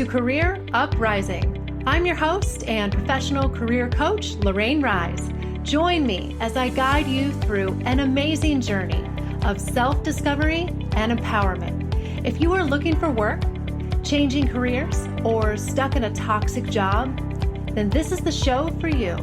to Career Uprising. I'm your host and professional career coach, Lorraine Rise. Join me as I guide you through an amazing journey of self-discovery and empowerment. If you are looking for work, changing careers, or stuck in a toxic job, then this is the show for you.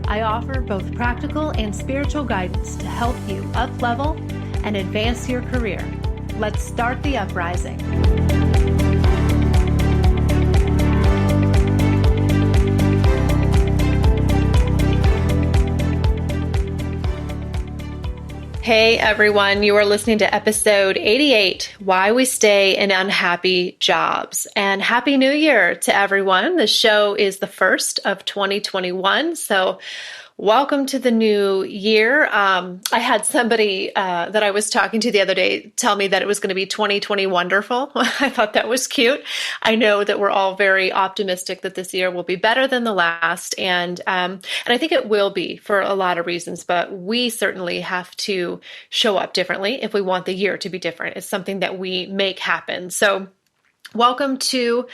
I offer both practical and spiritual guidance to help you up-level and advance your career. Let's start the uprising. Hey everyone, you are listening to episode 88, Why We Stay in Unhappy Jobs. And Happy New Year to everyone. The show is the first of 2021, so welcome to the new year. I had somebody that I was talking to the other day tell me that it was going to be 2020 wonderful. I thought that was cute. I know that we're all very optimistic that this year will be better than the last, and I think it will be for a lot of reasons. But we certainly have to show up differently if we want the year to be different. It's something that we make happen. So, welcome to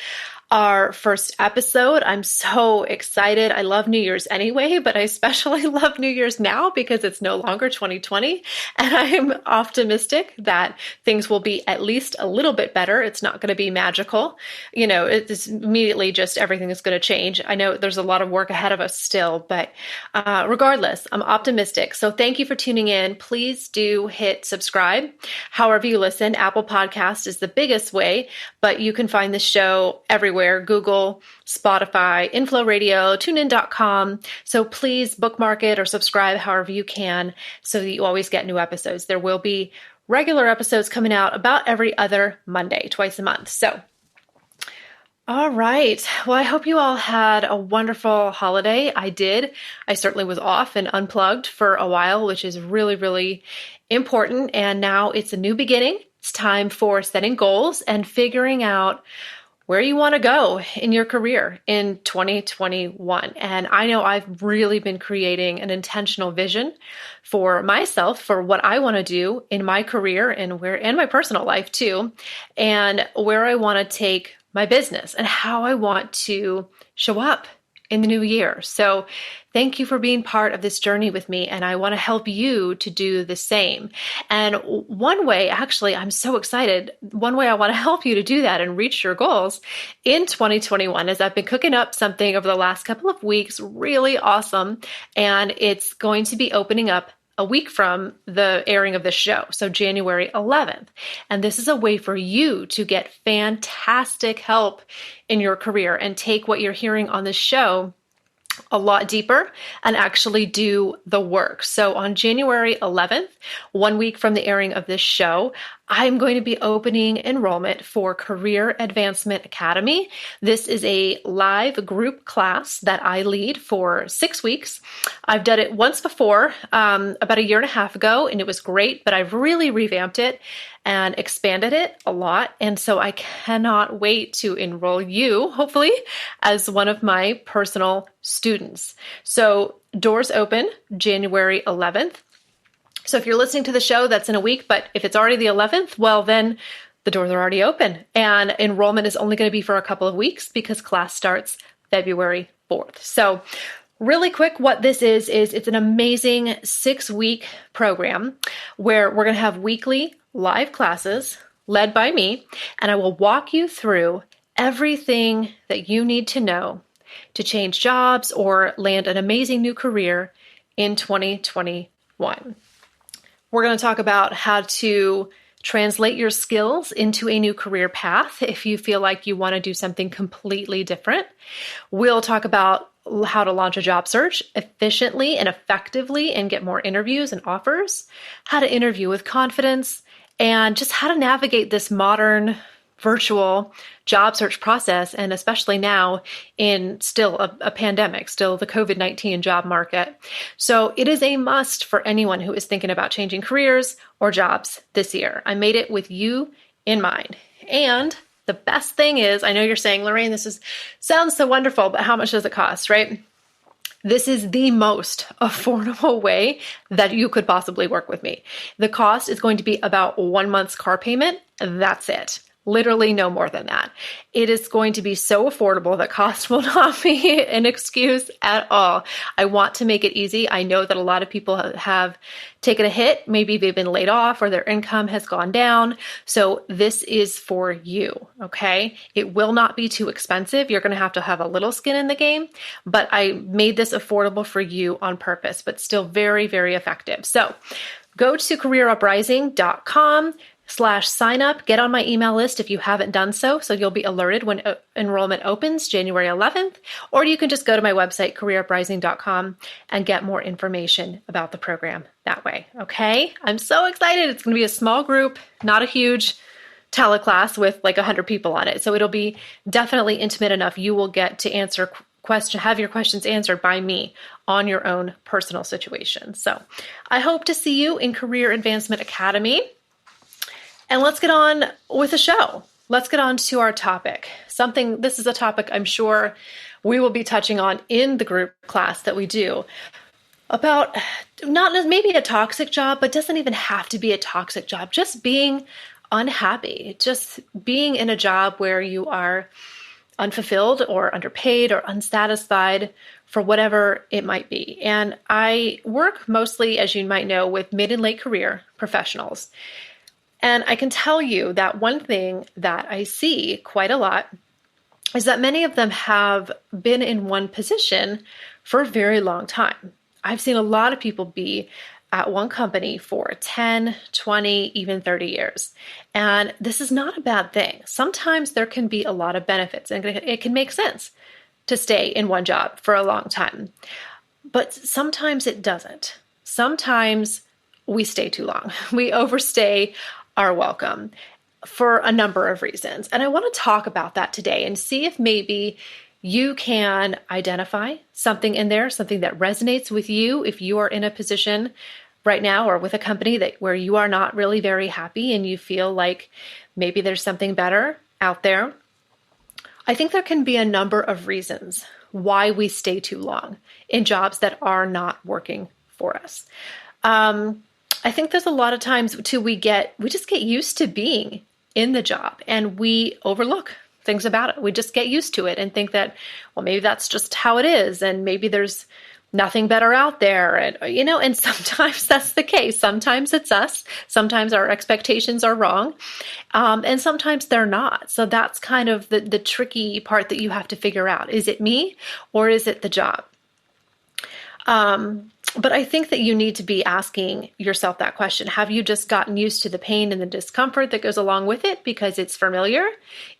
our first episode. I'm so excited. I love New Year's anyway, but I especially love New Year's now because it's no longer 2020. And I'm optimistic that things will be at least a little bit better. It's not going to be magical. You know, it's immediately just everything is going to change. I know there's a lot of work ahead of us still, but regardless, I'm optimistic. So thank you for tuning in. Please do hit subscribe. However you listen, Apple Podcast is the biggest way, but you can find the show everywhere. Google, Spotify, Inflow Radio, TuneIn.com. So please bookmark it or subscribe however you can so that you always get new episodes. There will be regular episodes coming out about every other Monday, twice a month. So, all right. Well, I hope you all had a wonderful holiday. I did. I certainly was off and unplugged for a while, which is really, really important. And now it's a new beginning. It's time for setting goals and figuring out where you want to go in your career in 2021. And I know I've really been creating an intentional vision for myself for what I want to do in my career and my personal life too, and where I want to take my business and how I want to show up in the new year. So thank you for being part of this journey with me, and I want to help you to do the same. And one way, actually, I'm so excited, one way I want to help you to do that and reach your goals in 2021 is I've been cooking up something over the last couple of weeks, really awesome, and it's going to be opening up a week from the airing of the show, so January 11th. And this is a way for you to get fantastic help in your career and take what you're hearing on this show a lot deeper and actually do the work. So on January 11th, 1 week from the airing of this show, I'm going to be opening enrollment for Career Advancement Academy. This is a live group class that I lead for 6 weeks. I've done it once before, about a year and a half ago, and it was great, but I've really revamped it and expanded it a lot. And so I cannot wait to enroll you, hopefully, as one of my personal students. So doors open January 11th. So if you're listening to the show, that's in a week, but if it's already the 11th, well, then the doors are already open. And enrollment is only going to be for a couple of weeks because class starts February 4th. So really quick, what this is it's an amazing 6-week program where we're going to have weekly live classes led by me, and I will walk you through everything that you need to know to change jobs or land an amazing new career in 2021. We're going to talk about how to translate your skills into a new career path if you feel like you want to do something completely different. We'll talk about how to launch a job search efficiently and effectively and get more interviews and offers, how to interview with confidence, and just how to navigate this modern virtual job search process, and especially now in still a pandemic, still the COVID-19 job market. So it is a must for anyone who is thinking about changing careers or jobs this year. I made it with you in mind. And the best thing is, I know you're saying, Lorraine, sounds so wonderful, but how much does it cost, right? This is the most affordable way that you could possibly work with me. The cost is going to be about 1 month's car payment. That's it. Literally no more than that. It is going to be so affordable that cost will not be an excuse at all. I want to make it easy. I know that a lot of people have taken a hit. Maybe they've been laid off or their income has gone down. So this is for you, okay? It will not be too expensive. You're going to have a little skin in the game, but I made this affordable for you on purpose, but still very, very effective. So go to careeruprising.com/sign up. Get on my email list if you haven't done so you'll be alerted when enrollment opens January 11th, or you can just go to my website, careeruprising.com, and get more information about the program that way. Okay? I'm so excited. It's going to be a small group, not a huge teleclass with like 100 people on it. So it'll be definitely intimate enough. You will get to have your questions answered by me on your own personal situation. So I hope to see you in Career Advancement Academy. And let's get on with the show. Let's get on to our topic. This is a topic I'm sure we will be touching on in the group class that we do about not maybe a toxic job, but doesn't even have to be a toxic job. Just being unhappy, just being in a job where you are unfulfilled or underpaid or unsatisfied for whatever it might be. And I work mostly, as you might know, with mid and late career professionals. And I can tell you that one thing that I see quite a lot is that many of them have been in one position for a very long time. I've seen a lot of people be at one company for 10, 20, even 30 years. And this is not a bad thing. Sometimes there can be a lot of benefits and it can make sense to stay in one job for a long time. But sometimes it doesn't. Sometimes we stay too long. We overstay our welcome for a number of reasons. And I want to talk about that today and see if maybe you can identify something in there, something that resonates with you if you are in a position right now or with a company where you are not really very happy and you feel like maybe there's something better out there. I think there can be a number of reasons why we stay too long in jobs that are not working for us. I think there's a lot of times too we just get used to being in the job and we overlook things about it. We just get used to it and think that, well, maybe that's just how it is, and maybe there's nothing better out there. And and sometimes that's the case. Sometimes it's us. Sometimes our expectations are wrong, and sometimes they're not. So that's kind of the tricky part that you have to figure out. Is it me or is it the job? But I think that you need to be asking yourself that question. Have you just gotten used to the pain and the discomfort that goes along with it because it's familiar,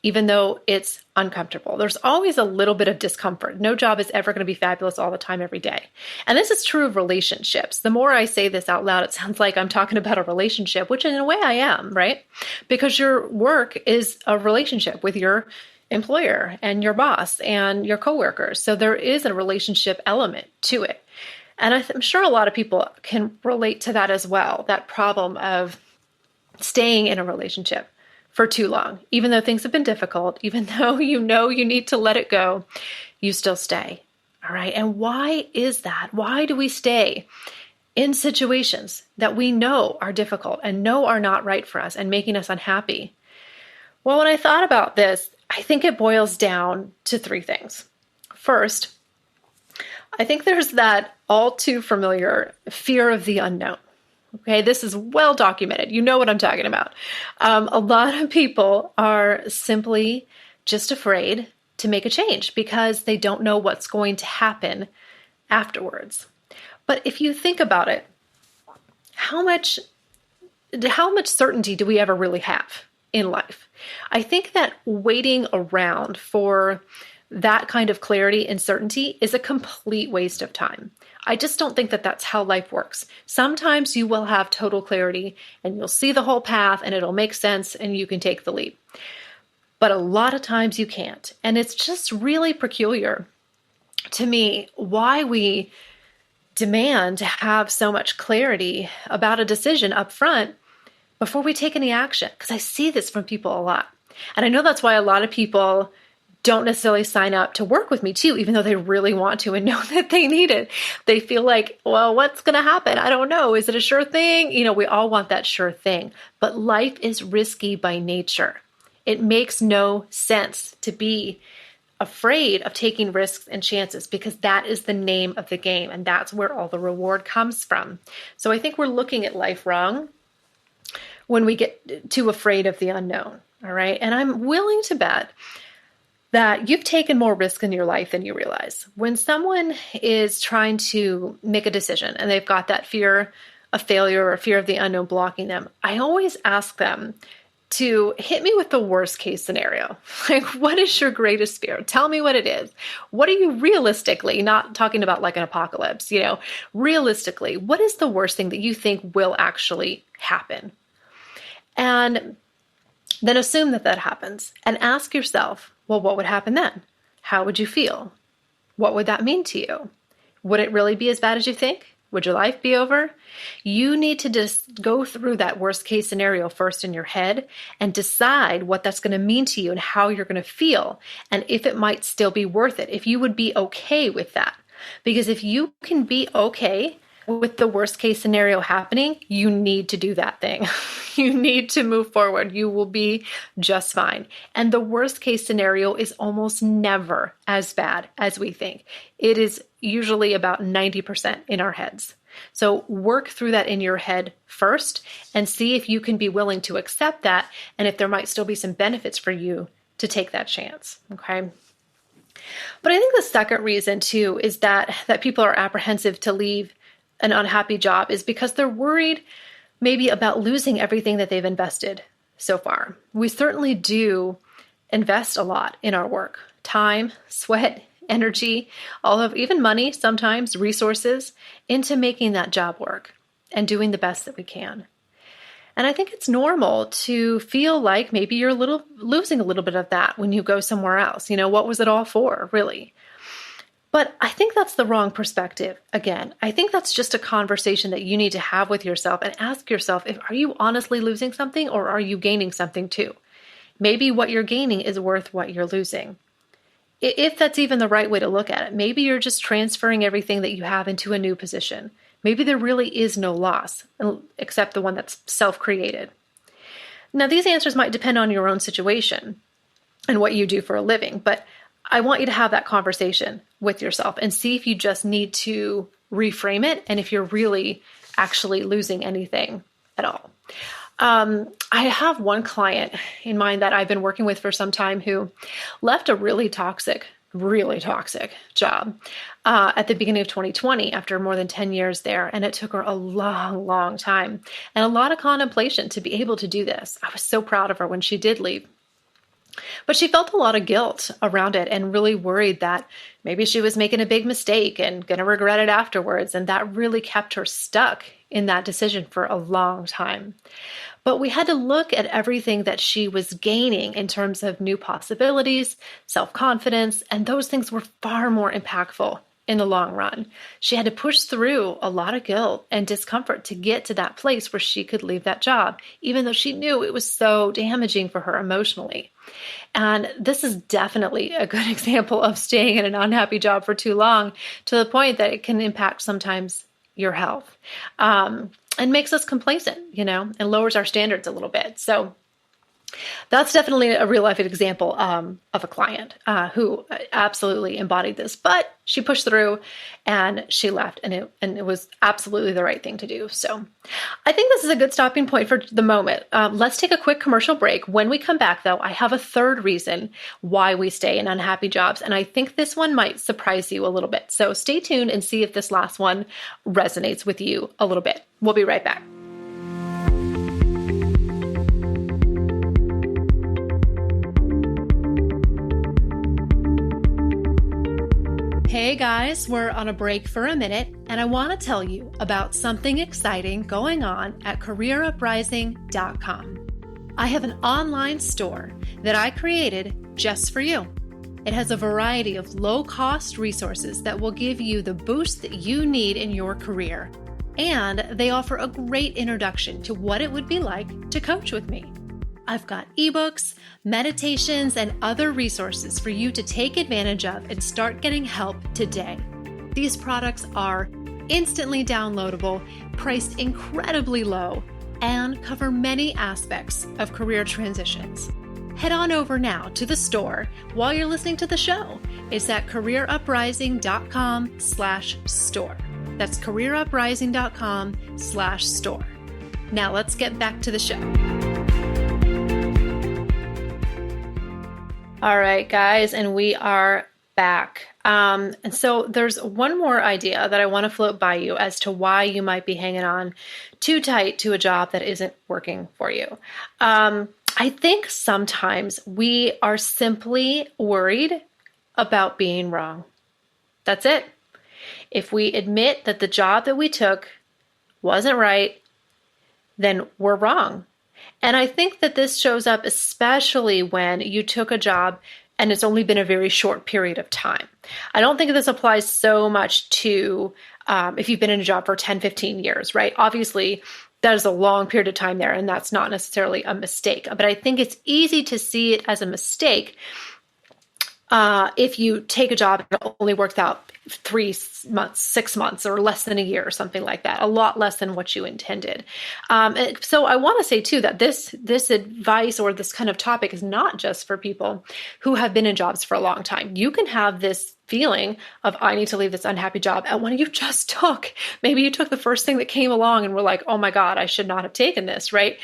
even though it's uncomfortable? There's always a little bit of discomfort. No job is ever going to be fabulous all the time, every day. And this is true of relationships. The more I say this out loud, it sounds like I'm talking about a relationship, which in a way I am, right? Because your work is a relationship with your employer and your boss and your coworkers. So there is a relationship element to it. And I'm sure a lot of people can relate to that as well, that problem of staying in a relationship for too long. Even though things have been difficult, even though you need to let it go, you still stay. All right. And why is that? Why do we stay in situations that we know are difficult and know are not right for us and making us unhappy? Well, when I thought about this, I think it boils down to three things. First, I think there's that all too familiar fear of the unknown. Okay, this is well documented. You know what I'm talking about. A lot of people are simply just afraid to make a change because they don't know what's going to happen afterwards. But if you think about it, how much certainty do we ever really have in life? I think that waiting around for that kind of clarity and certainty is a complete waste of time. I just don't think that that's how life works. Sometimes you will have total clarity and you'll see the whole path and it'll make sense and you can take the leap. But a lot of times you can't. And it's just really peculiar to me why we demand to have so much clarity about a decision up front before we take any action. Because I see this from people a lot. And I know that's why a lot of people don't necessarily sign up to work with me too, even though they really want to and know that they need it. They feel like, well, what's going to happen? I don't know. Is it a sure thing? We all want that sure thing, but life is risky by nature. It makes no sense to be afraid of taking risks and chances because that is the name of the game and that's where all the reward comes from. So I think we're looking at life wrong when we get too afraid of the unknown. All right. And I'm willing to bet that you've taken more risk in your life than you realize. When someone is trying to make a decision and they've got that fear of failure or fear of the unknown blocking them, I always ask them to hit me with the worst case scenario. Like, what is your greatest fear? Tell me what it is. What are you realistically, not talking about like an apocalypse, realistically, what is the worst thing that you think will actually happen? And then assume that happens and ask yourself, well, what would happen then? How would you feel? What would that mean to you? Would it really be as bad as you think? Would your life be over? You need to just go through that worst case scenario first in your head and decide what that's going to mean to you and how you're going to feel and if it might still be worth it, if you would be okay with that. Because if you can be okay with the worst case scenario happening, you need to do that thing. You need to move forward. You will be just fine. And the worst case scenario is almost never as bad as we think. It is usually about 90% in our heads. So work through that in your head first and see if you can be willing to accept that and if there might still be some benefits for you to take that chance. Okay. But I think the second reason too is that people are apprehensive to leave an unhappy job is because they're worried maybe about losing everything that they've invested so far. We certainly do invest a lot in our work, time, sweat, energy, even money, sometimes resources into making that job work and doing the best that we can. And I think it's normal to feel like maybe you're losing a little bit of that when you go somewhere else. What was it all for, really? But I think that's the wrong perspective. Again, I think that's just a conversation that you need to have with yourself and ask yourself, are you honestly losing something or are you gaining something too? Maybe what you're gaining is worth what you're losing. If that's even the right way to look at it, maybe you're just transferring everything that you have into a new position. Maybe there really is no loss, except the one that's self-created. Now, these answers might depend on your own situation and what you do for a living, but I want you to have that conversation with yourself and see if you just need to reframe it and if you're really actually losing anything at all. I have one client in mind that I've been working with for some time who left a really toxic job at the beginning of 2020 after more than 10 years there. And it took her a long, long time and a lot of contemplation to be able to do this. I was so proud of her when she did leave. But she felt a lot of guilt around it and really worried that maybe she was making a big mistake and going to regret it afterwards. And that really kept her stuck in that decision for a long time. But we had to look at everything that she was gaining in terms of new possibilities, self-confidence, and those things were far more impactful in the long run. She had to push through a lot of guilt and discomfort to get to that place where she could leave that job, even though she knew it was so damaging for her emotionally. And this is definitely a good example of staying in an unhappy job for too long to the point that it can impact sometimes your health and makes us complacent, and lowers our standards a little bit. So that's definitely a real life example of a client who absolutely embodied this, but she pushed through and she left, and it was absolutely the right thing to do. So I think this is a good stopping point for the moment. Let's take a quick commercial break. When we come back, though, I have a third reason why we stay in unhappy jobs, and I think this one might surprise you a little bit. So stay tuned and see if this last one resonates with you a little bit. We'll be right back. Hey guys, we're on a break for a minute, and I want to tell you about something exciting going on at CareerUprising.com. I have an online store that I created just for you. It has a variety of low-cost resources that will give you the boost that you need in your career, and they offer a great introduction to what it would be like to coach with me. I've got ebooks, meditations, and other resources for you to take advantage of and start getting help today. These products are instantly downloadable, priced incredibly low, and cover many aspects of career transitions. head on over now to the store while you're listening to the show. It's at careeruprising.com/store. That's careeruprising.com/store. Now let's get back to the show. All right, guys, and we are back. And so there's one more idea that I want to float by you as to why you might be hanging on too tight to a job that isn't working for you. I think sometimes we are simply worried about being wrong. That's it. If we admit that the job that we took wasn't right, then we're wrong. And I think that this shows up especially when you took a job and it's only been a very short period of time. I don't think this applies so much to if you've been in a job for 10, 15 years, right? Obviously, that is a long period of time there, and that's not necessarily a mistake. But I think it's easy to see it as a mistake if you take a job and it only works out 3 months, 6 months, or less than a year, or something like that, a lot less than what you intended. So I want to say too that this advice or this kind of topic is not just for people who have been in jobs for a long time. You can have this feeling of, I need to leave this unhappy job at one you just took. Maybe you took the first thing that came along and were like, oh my God, I should not have taken this, right?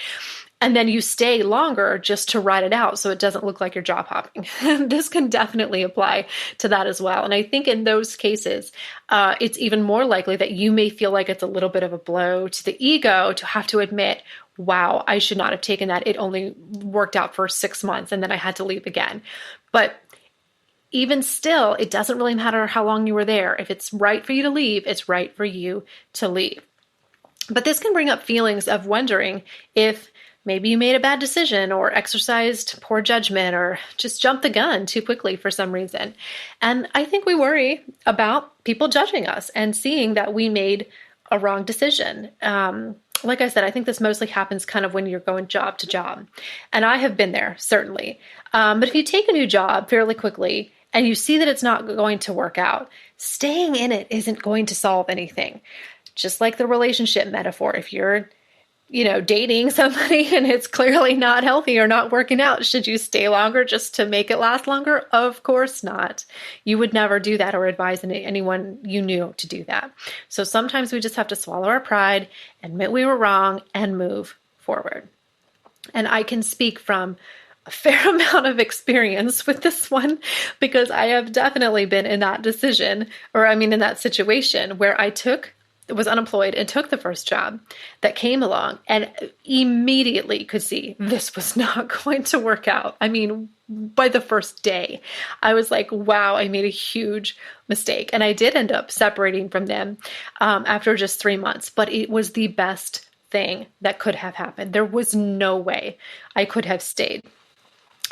And then you stay longer just to ride it out so it doesn't look like you're job hopping. This can definitely apply to that as well. And I think in those cases, it's even more likely that you may feel like it's a little bit of a blow to the ego to have to admit, wow, I should not have taken that. It only worked out for 6 months and then I had to leave again. But even still, it doesn't really matter how long you were there. If it's right for you to leave, it's right for you to leave. But this can bring up feelings of wondering if maybe you made a bad decision or exercised poor judgment or just jumped the gun too quickly for some reason. And I think we worry about people judging us and seeing that we made a wrong decision. Like I said, I think this mostly happens kind of when you're going job to job. And I have been there, certainly. But if you take a new job fairly quickly and you see that it's not going to work out, staying in it isn't going to solve anything. Just like the relationship metaphor, if you're dating somebody and it's clearly not healthy or not working out, should you stay longer just to make it last longer? Of course not. You would never do that or advise anyone you knew to do that. So sometimes we just have to swallow our pride, admit we were wrong, and move forward. And I can speak from a fair amount of experience with this one because I have definitely been in that in that situation where I was unemployed and took the first job that came along and immediately could see this was not going to work out. I mean, by the first day, I was like, wow, I made a huge mistake. And I did end up separating from them after just 3 months, but it was the best thing that could have happened. There was no way I could have stayed.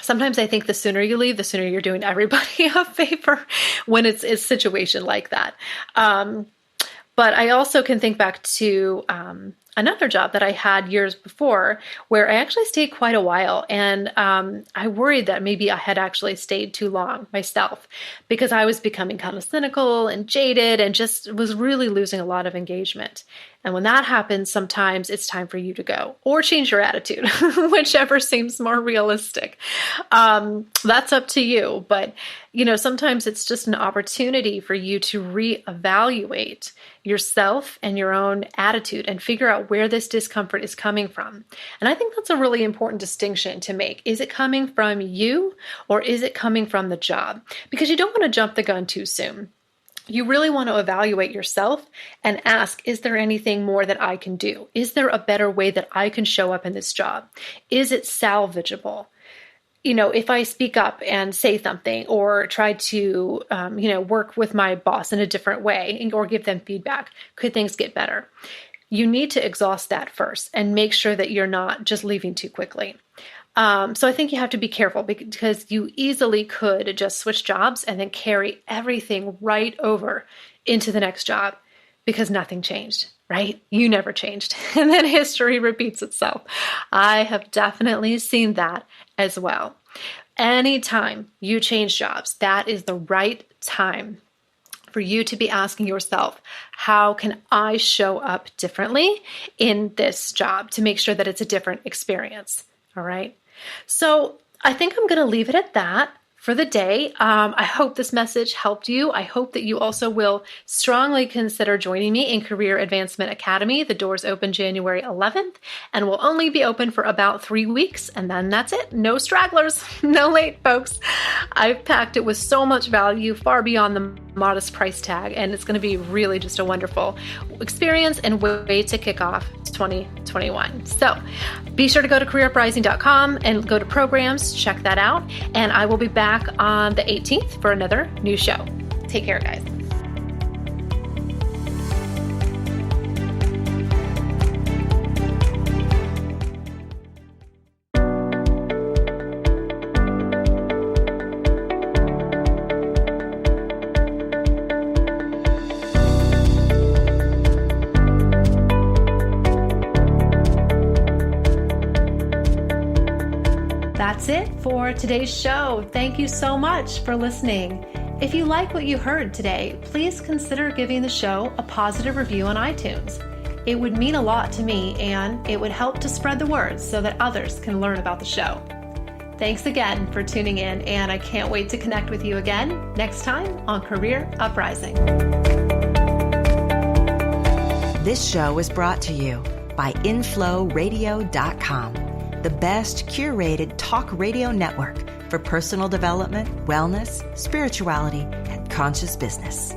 Sometimes I think the sooner you leave, the sooner you're doing everybody a favor when it's a situation like that. But I also can think back to another job that I had years before where I actually stayed quite a while. And I worried that maybe I had actually stayed too long myself because I was becoming kind of cynical and jaded and just was really losing a lot of engagement. And when that happens, sometimes it's time for you to go or change your attitude, whichever seems more realistic. That's up to you. But, sometimes it's just an opportunity for you to reevaluate yourself and your own attitude and figure out where this discomfort is coming from. And I think that's a really important distinction to make. Is it coming from you or is it coming from the job? Because you don't want to jump the gun too soon. You really want to evaluate yourself and ask, is there anything more that I can do? Is there a better way that I can show up in this job? Is it salvageable? If I speak up and say something or try to, work with my boss in a different way or give them feedback, could things get better? You need to exhaust that first and make sure that you're not just leaving too quickly. So I think you have to be careful because you easily could just switch jobs and then carry everything right over into the next job because nothing changed, right? You never changed. And then history repeats itself. I have definitely seen that as well. Anytime you change jobs, that is the right time for you to be asking yourself, how can I show up differently in this job to make sure that it's a different experience? All right. So I think I'm going to leave it at that for the day. I hope this message helped you. I hope that you also will strongly consider joining me in Career Advancement Academy. The doors open January 11th and will only be open for about 3 weeks. And then that's it. No stragglers, no late folks. I've packed it with so much value far beyond the modest price tag. And it's going to be really just a wonderful experience and way to kick off 2021. So be sure to go to careeruprising.com and go to programs, check that out. And I will be back on the 18th for another new show. Take care, guys. That's it for today's show. Thank you so much for listening. If you like what you heard today, please consider giving the show a positive review on iTunes. It would mean a lot to me, and it would help to spread the word so that others can learn about the show. Thanks again for tuning in, and I can't wait to connect with you again next time on Career Uprising. This show was brought to you by InflowRadio.com. The best curated talk radio network for personal development, wellness, spirituality, and conscious business.